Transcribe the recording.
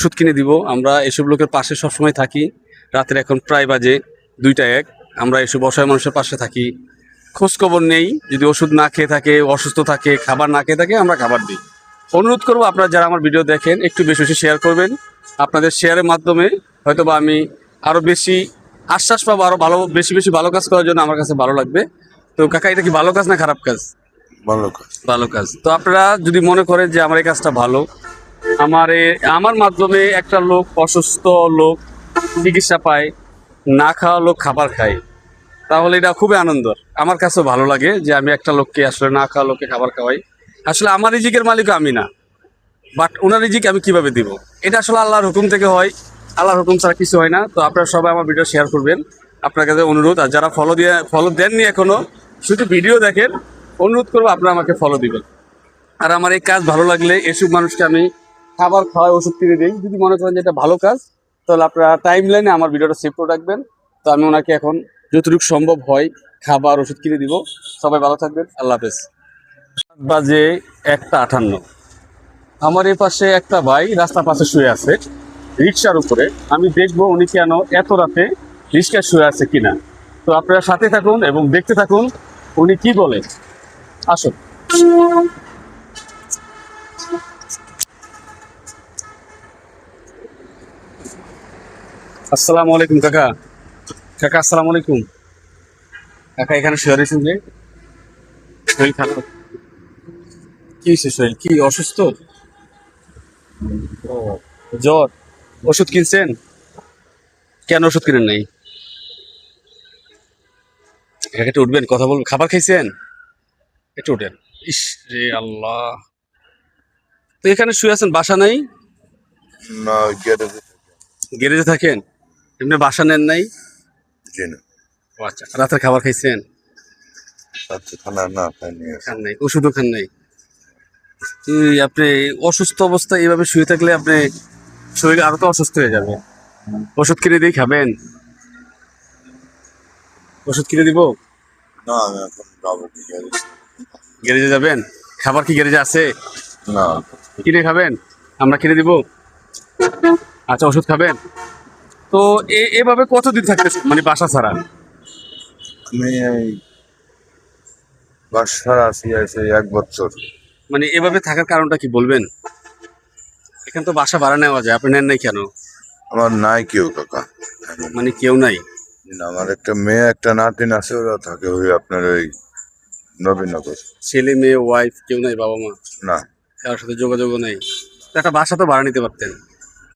ওষুধ কিনে দিব। আমরা এসব লোকের পাশে সবসময় থাকি। রাতের এখন প্রায় বাজে 2টা 1, আমরা এসব অসহায় মানুষের পাশে থাকি, খোঁজ খবর নেই। যদি ওষুধ না খেয়ে থাকে, অসুস্থ থাকে, খাবার না খেয়ে থাকে, আমরা খাবার দিই। অনুরোধ করবো আপনারা যারা আমার ভিডিও দেখেন একটু বেশি বেশি শেয়ার করবেন। আপনাদের শেয়ারের মাধ্যমে হয়তো বা আমি আরও বেশি আশ্বাস পাবো, আরও ভালো বেশি বেশি ভালো কাজ করার জন্য আমার কাছে ভালো লাগবে। তো কাকা, এটা কি ভালো কাজ না খারাপ কাজ? ভালো কাজ। ভালো কাজ। তো আপনারা যদি মনে করেন যে আমার এই কাজটা ভালো, আমার মাধ্যমে একটা লোক, অসুস্থ লোক চিকিৎসা পায়, না খাওয়া লোক খাবার খায়, তাহলে এটা খুবই আনন্দের। আমার কাছেও ভালো লাগে যে আমি একটা লোককে আসলে না খাওয়া লোককে খাবার খাওয়াই। আসলে আমার রিজিকের মালিক আমি না, বাট ওনার রিজিক আমি কিভাবে দিব, এটা আসলে আল্লাহর হুকুম থেকে হয়। আল্লাহর হুকুম ছাড়া কিছু হয় না। তো আপনারা সবাই আমার ভিডিও শেয়ার করবেন, আপনার কাছে অনুরোধ। আর যারা ফলো দেননি এখনো, শুধু ভিডিও দেখেন, অনুরোধ করবো আপনারা আমাকে ফলো দিবেন। আর আমার এই কাজ ভালো লাগলে এসব মানুষকে আমি খাবার খাওয়াই, ওষুধ কিনে দিই। যদি মনে করেন যে এটা ভালো কাজ, তাহলে আপনারা টাইম লাইনে আমার ভিডিওটা সেভ করে রাখবেন। তো আমি ওনাকে এখন যতটুকু সম্ভব হয় খাবার ওষুধ কিনে দিব। সবাই ভালো থাকবেন, আল্লাহ হাফেজ। বাজে 1:58। আমার এই পাশে একটা ভাই রাস্তার পাশে শুয়ে আছে রিক্সার উপরে। আমি দেখবো উনি কেন এত রাতে রিক্সায় শুয়ে আছে কিনা। তো আপনারা সাথে থাকুন এবং দেখতে থাকুন উনি কি বলে। আসুন। আসসালামু আলাইকুম কাকা। কাকা আসসালামু আলাইকুম। কাকা এখানে শুয়ে রয়েছেন যে? শরীর খারাপ? কি হয়েছে? শরীর কি অসুস্থ? ও, জ্বর। ওষুধ কিনছেন? কেন ওষুধ কিনেন নাই? কাকা একটু উঠবেন, কথা বলবেন। খাবার খাইছেন? একটু উঠেন। ইস রে আল্লাহ। তো এখানে শুয়ে আছেন, বাসা নাই? না, গ্যারেজে। গ্যারেজে থাকেন? এমনি বাসা নেন নাই? জি না। ও আচ্ছা, রাতের খাবার খাইছেন? আচ্ছা, খানা না খাইনি। খান নাই, ওষুধও খান নাই? আপনি অসুস্থ অবস্থায় এইভাবে শুয়ে থাকলে আপনি শরীর আরো তো অসুস্থ হয়ে যাবে। ওষুধ কিনে দিয়ে খাবেন? ওষুধ কিনে দিব? না, আমি এখন যাবো কি গ্যারেজে। গ্যারেজে যাবেন? খাবার কি গ্যারেজে আছে? না, কিনে খাবেন? আমরা কিনে দিব। আচ্ছা, ওষুধ খাবেন। তো এভাবে কতদিন থাকতে, মানে বাসা ছাড়া? আমি এই বাসার আছি আছে 1 বছর। মানে এভাবে থাকার কারণটা কি বলবেন? এখানে তো বাসা ভাড়া নেওয়া যায়, আপনি নেন নাই কেন? আমার নাই কেউ কাকা। মানে কেউ নাই? না, আমার একটা মেয়ে একটা নাতিন আছে, ওরা থাকে ওই আপনার ওই নবীনগর। ছেলে মেয়ে ওয়াইফ কেউ নাই? বাবা মা না, কারোর সাথে যোগাযোগও নাই? তো একটা বাসা তো ভাড়া নিতে পারতেন।